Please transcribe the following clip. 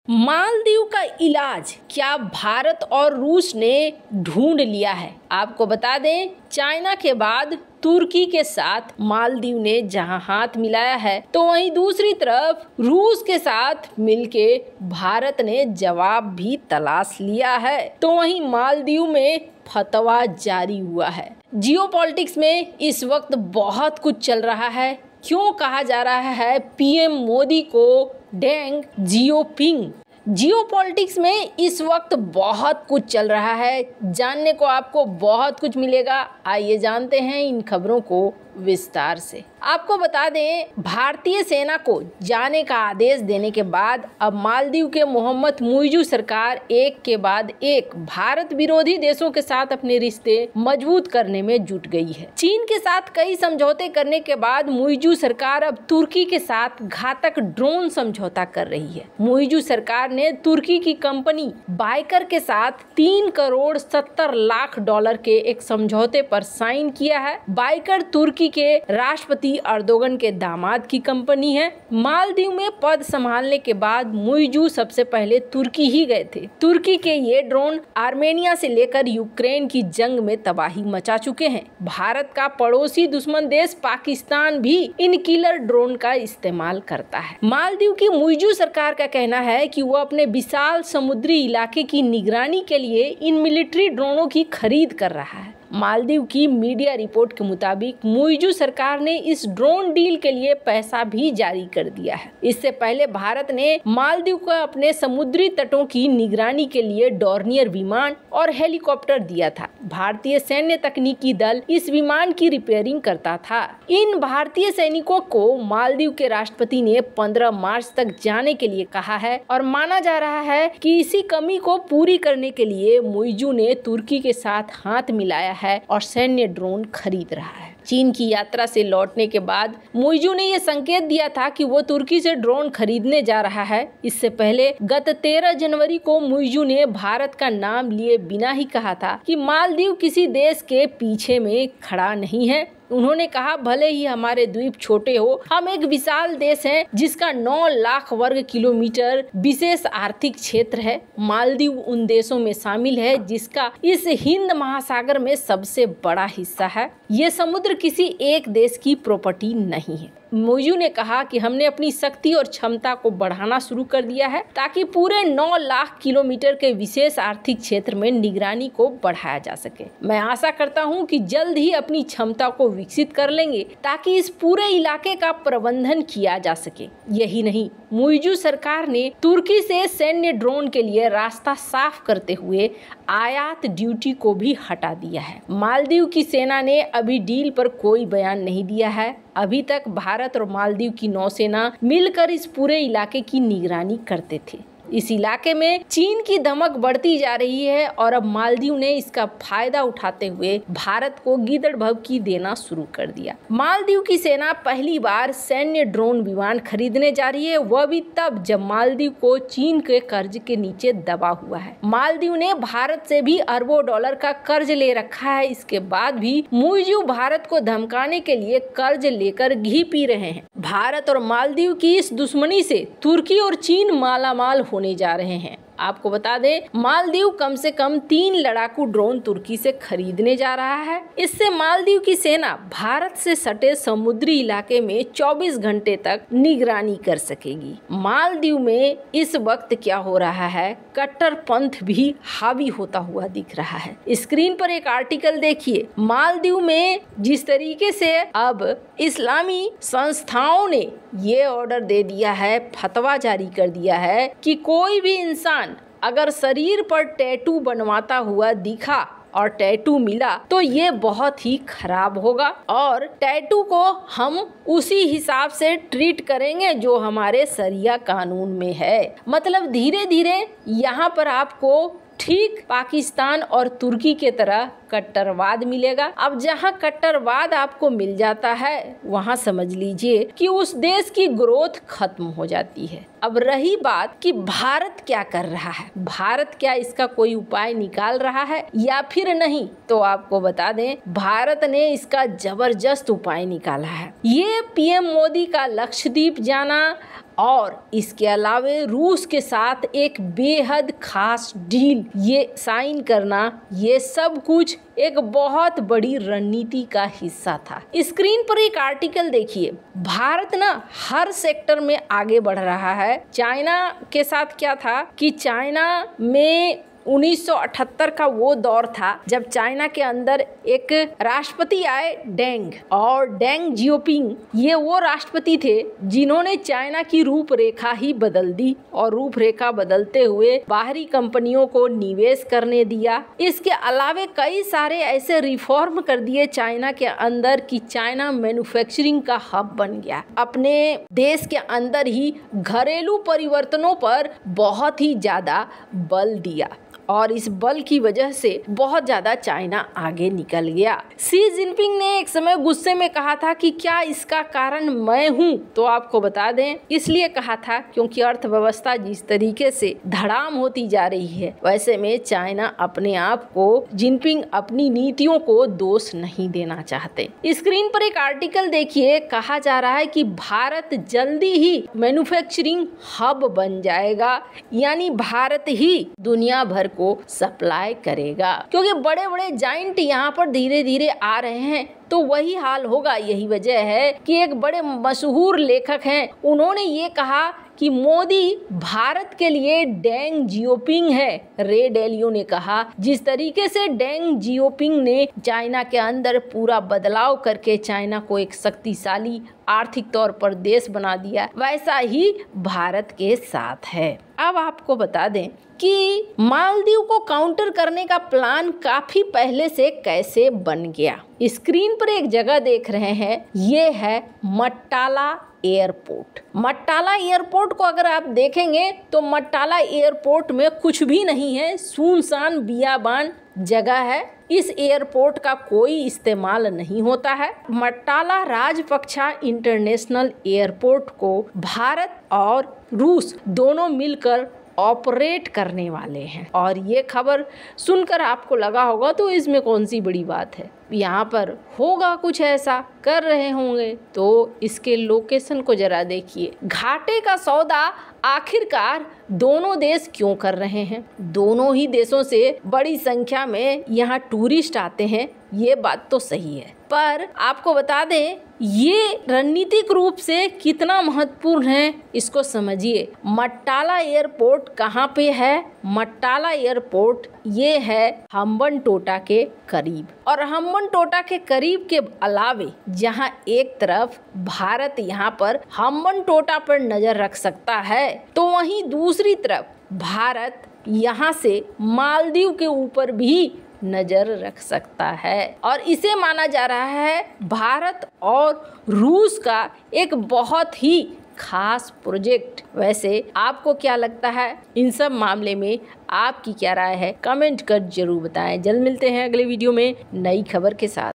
मालदीव का इलाज क्या भारत और रूस ने ढूंढ लिया है। आपको बता दें, चाइना के बाद तुर्की के साथ मालदीव ने जहां हाथ मिलाया है, तो वहीं दूसरी तरफ रूस के साथ मिलके भारत ने जवाब भी तलाश लिया है। तो वहीं मालदीव में फतवा जारी हुआ है। जियोपॉलिटिक्स में इस वक्त बहुत कुछ चल रहा है। क्यों कहा जा रहा है पीएम मोदी को डेंग जियोपिंग। जियोपॉलिटिक्स में इस वक्त बहुत कुछ चल रहा है, जानने को आपको बहुत कुछ मिलेगा। आइए जानते हैं इन खबरों को विस्तार से। आपको बता दें, भारतीय सेना को जाने का आदेश देने के बाद अब मालदीव के मोहम्मद मुइज़ू सरकार एक के बाद एक भारत विरोधी देशों के साथ अपने रिश्ते मजबूत करने में जुट गई है। चीन के साथ कई समझौते करने के बाद मुइज़ू सरकार अब तुर्की के साथ घातक ड्रोन समझौता कर रही है। मुइज़ू सरकार ने तुर्की की कंपनी बाइकर के साथ 3 करोड़ 70 लाख डॉलर के एक समझौते पर साइन किया है। बाइकर तुर्की के राष्ट्रपति अर्दोगन के दामाद की कंपनी है। मालदीव में पद संभालने के बाद मुइज़ू सबसे पहले तुर्की ही गए थे। तुर्की के ये ड्रोन आर्मेनिया से लेकर यूक्रेन की जंग में तबाही मचा चुके हैं। भारत का पड़ोसी दुश्मन देश पाकिस्तान भी इन किलर ड्रोन का इस्तेमाल करता है। मालदीव की मुइज़ू सरकार का कहना है कि वो अपने विशाल समुद्री इलाके की निगरानी के लिए इन मिलिट्री ड्रोनों की खरीद कर रहा है। मालदीव की मीडिया रिपोर्ट के मुताबिक मुइज़ू सरकार ने इस ड्रोन डील के लिए पैसा भी जारी कर दिया है। इससे पहले भारत ने मालदीव को अपने समुद्री तटों की निगरानी के लिए डॉर्नियर विमान और हेलीकॉप्टर दिया था। भारतीय सैन्य तकनीकी दल इस विमान की रिपेयरिंग करता था। इन भारतीय सैनिकों को मालदीव के राष्ट्रपति ने 15 मार्च तक जाने के लिए कहा है और माना जा रहा है कि इसी कमी को पूरी करने के लिए मुइज़ू ने तुर्की के साथ हाथ मिलाया है और सैन्य ड्रोन खरीद रहा है। चीन की यात्रा से लौटने के बाद मुइज़ू ने यह संकेत दिया था कि वो तुर्की से ड्रोन खरीदने जा रहा है। इससे पहले गत 13 जनवरी को मुइज़ू ने भारत का नाम लिए बिना ही कहा था कि मालदीव किसी देश के पीछे में खड़ा नहीं है। उन्होंने कहा, भले ही हमारे द्वीप छोटे हो, हम एक विशाल देश हैं जिसका 9 लाख वर्ग किलोमीटर विशेष आर्थिक क्षेत्र है। मालदीव उन देशों में शामिल है जिसका इस हिंद महासागर में सबसे बड़ा हिस्सा है। ये समुद्र किसी एक देश की प्रॉपर्टी नहीं है। मुइज़ू ने कहा कि हमने अपनी शक्ति और क्षमता को बढ़ाना शुरू कर दिया है ताकि पूरे 9 लाख किलोमीटर के विशेष आर्थिक क्षेत्र में निगरानी को बढ़ाया जा सके। मैं आशा करता हूं कि जल्द ही अपनी क्षमता को विकसित कर लेंगे ताकि इस पूरे इलाके का प्रबंधन किया जा सके। यही नहीं, मुइज़ू सरकार ने तुर्की से सैन्य ड्रोन के लिए रास्ता साफ करते हुए आयात ड्यूटी को भी हटा दिया है। मालदीव की सेना ने अभी डील पर कोई बयान नहीं दिया है। अभी तक भारत और मालदीव की नौसेना मिलकर इस पूरे इलाके की निगरानी करते थे। इस इलाके में चीन की धमक बढ़ती जा रही है और अब मालदीव ने इसका फायदा उठाते हुए भारत को गीदड़ भभकी देना शुरू कर दिया। मालदीव की सेना पहली बार सैन्य ड्रोन विमान खरीदने जा रही है, वह भी तब जब मालदीव को चीन के कर्ज के नीचे दबा हुआ है। मालदीव ने भारत से भी अरबों डॉलर का कर्ज ले रखा है। इसके बाद भी मुइज़ू भारत को धमकाने के लिए कर्ज लेकर घी पी रहे हैं। भारत और मालदीव की इस दुश्मनी से तुर्की और चीन मालामाल होने जा रहे हैं। आपको बता दें, मालदीव कम से कम 3 लड़ाकू ड्रोन तुर्की से खरीदने जा रहा है। इससे मालदीव की सेना भारत से सटे समुद्री इलाके में 24 घंटे तक निगरानी कर सकेगी। मालदीव में इस वक्त क्या हो रहा है, कट्टरपंथ भी हावी होता हुआ दिख रहा है। स्क्रीन पर एक आर्टिकल देखिए। मालदीव में जिस तरीके से अब इस्लामी संस्थाओं ने ये ऑर्डर दे दिया है, फतवा जारी कर दिया है कि कोई भी इंसान अगर शरीर पर टैटू बनवाता हुआ दिखा और टैटू मिला तो ये बहुत ही खराब होगा और टैटू को हम उसी हिसाब से ट्रीट करेंगे जो हमारे शरिया कानून में है। मतलब धीरे धीरे यहाँ पर आपको ठीक पाकिस्तान और तुर्की के तरह कट्टरवाद मिलेगा। अब जहां कट्टरवाद आपको मिल जाता है, वहां समझ लीजिए कि उस देश की ग्रोथ खत्म हो जाती है। अब रही बात कि भारत क्या कर रहा है, भारत क्या इसका कोई उपाय निकाल रहा है या फिर नहीं, तो आपको बता दें भारत ने इसका जबरदस्त उपाय निकाला है। ये पीएम मोदी का लक्षद्वीप जाना और इसके अलावे रूस के साथ एक बेहद खास डील ये साइन करना, ये सब कुछ एक बहुत बड़ी रणनीति का हिस्सा था। स्क्रीन पर एक आर्टिकल देखिए, भारत ना हर सेक्टर में आगे बढ़ रहा है। चाइना के साथ क्या था कि चाइना में 1978 का वो दौर था जब चाइना के अंदर एक राष्ट्रपति आए डेंग, और डेंग जियोपिंग ये वो राष्ट्रपति थे जिन्होंने चाइना की रूपरेखा ही बदल दी और रूपरेखा बदलते हुए बाहरी कंपनियों को निवेश करने दिया। इसके अलावे कई सारे ऐसे रिफॉर्म कर दिए चाइना के अंदर कि चाइना मैन्युफैक्चरिंग का हब बन गया। अपने देश के अंदर ही घरेलू परिवर्तनों पर बहुत ही ज्यादा बल दिया और इस बल की वजह से बहुत ज्यादा चाइना आगे निकल गया। शी जिनपिंग ने एक समय गुस्से में कहा था कि क्या इसका कारण मैं हूँ? तो आपको बता दें, इसलिए कहा था क्योंकि अर्थव्यवस्था जिस तरीके से धड़ाम होती जा रही है, वैसे में चाइना अपने आप को, जिनपिंग अपनी नीतियों को दोष नहीं देना चाहते। स्क्रीन पर एक आर्टिकल देखिए, कहा जा रहा है कि भारत जल्दी ही मैन्युफैक्चरिंग हब बन जाएगा, यानी भारत ही दुनिया भर को सप्लाई करेगा, क्योंकि बड़े बड़े जाइंट यहाँ पर धीरे धीरे आ रहे हैं तो वही हाल होगा। यही वजह है कि एक बड़े मशहूर लेखक हैं, उन्होंने ये कहा कि मोदी भारत के लिए डेंग जियोपिंग है। रे डेलियो ने कहा, जिस तरीके से डेंग जियोपिंग ने चाइना के अंदर पूरा बदलाव करके चाइना को एक शक्तिशाली आर्थिक तौर पर देश बना दिया, वैसा ही भारत के साथ है। अब आपको बता दें कि मालदीव को काउंटर करने का प्लान काफी पहले से कैसे बन गया। स्क्रीन पर एक जगह देख रहे हैं, ये है मट्टाला एयरपोर्ट। मट्टाला एयरपोर्ट को अगर आप देखेंगे तो मट्टाला एयरपोर्ट में कुछ भी नहीं है, सुनसान बियाबान जगह है। इस एयरपोर्ट का कोई इस्तेमाल नहीं होता है। मट्टाला राजपक्षा इंटरनेशनल एयरपोर्ट को भारत और रूस दोनों मिलकर ऑपरेट करने वाले हैं। और ये खबर सुनकर आपको लगा होगा तो इसमें कौन सी बड़ी बात है, यहाँ पर होगा कुछ ऐसा, कर रहे होंगे। तो इसके लोकेशन को जरा देखिए। घाटे का सौदा आखिरकार दोनों देश क्यों कर रहे हैं? दोनों ही देशों से बड़ी संख्या में यहाँ टूरिस्ट आते हैं, ये बात तो सही है, पर आपको बता दें ये रणनीतिक रूप से कितना महत्वपूर्ण है इसको समझिए। मट्टाला एयरपोर्ट कहाँ पे है? मट्टाला एयरपोर्ट ये है हम्बनटोटा के करीब, और हम्बनटोटा के करीब के अलावे जहाँ एक तरफ भारत यहाँ पर हम्बनटोटा पर नजर रख सकता है, तो वहीं दूसरी तरफ भारत यहाँ से मालदीव के ऊपर भी नजर रख सकता है। और इसे माना जा रहा है भारत और रूस का एक बहुत ही खास प्रोजेक्ट। वैसे आपको क्या लगता है इन सब मामले में? आपकी क्या राय है? कमेंट कर जरूर बताएं। जल्द मिलते हैं अगले वीडियो में नई खबर के साथ।